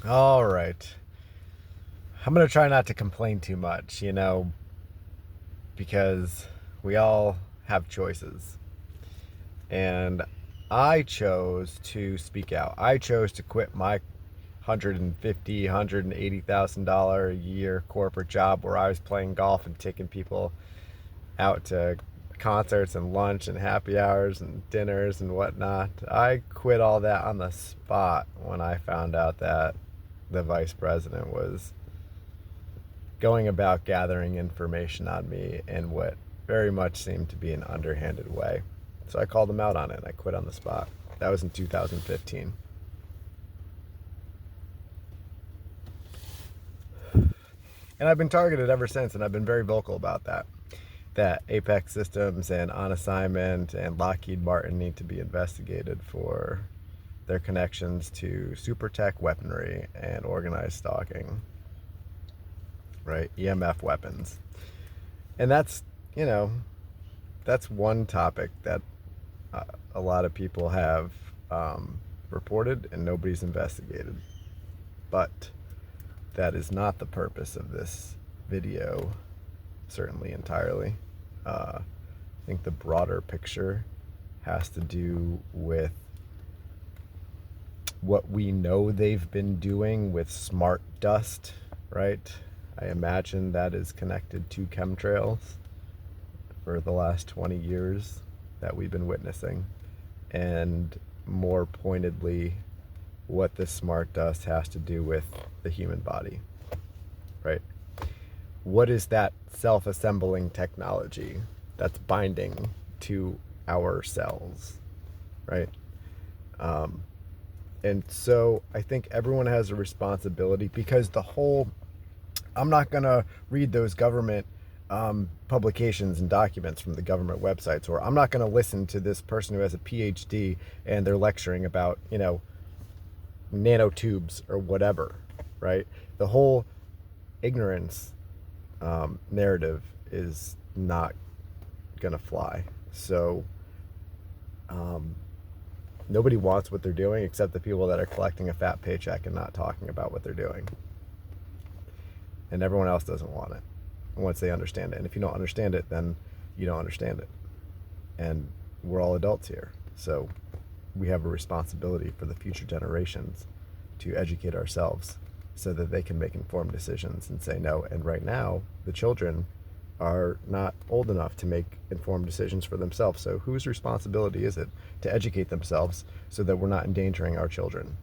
All right. I'm going to try not to complain too much, because we all have choices. And I chose to speak out. I chose to quit my $180,000 a year corporate job where I was playing golf and taking people out to concerts and lunch and happy hours and dinners and whatnot. I quit all that on the spot when I found out that the vice president was going about gathering information on me in what very much seemed to be an underhanded way. So I called him out on it and I quit on the spot. That was in 2015. And I've been targeted ever since, and I've been very vocal about that. That Apex Systems and On Assignment and Lockheed Martin need to be investigated for their connections to super tech weaponry and organized stalking, right? EMF weapons. And you know, that's one topic that a lot of people have reported and nobody's investigated. But that is not the purpose of this video, certainly entirely. I think the broader picture has to do with what we know they've been doing with smart dust, right? I imagine that is connected to chemtrails for the last 20 years that we've been witnessing. And more pointedly, what this smart dust has to do with the human body, right? What is that self-assembling technology that's binding to our cells, right? And so I think everyone has a responsibility because I'm not going to read those government publications and documents from the government websites, or I'm not going to listen to this person who has a PhD and they're lecturing about, nanotubes or whatever, right? The whole ignorance narrative is not going to fly. So nobody wants what they're doing except the people that are collecting a fat paycheck and not talking about what they're doing. And everyone else doesn't want it once they understand it. And if you don't understand it, then you don't understand it. And we're all adults here. So we have a responsibility for the future generations to educate ourselves so that they can make informed decisions and say no. And right now, the children are not old enough to make informed decisions for themselves. So whose responsibility is it to educate themselves so that we're not endangering our children?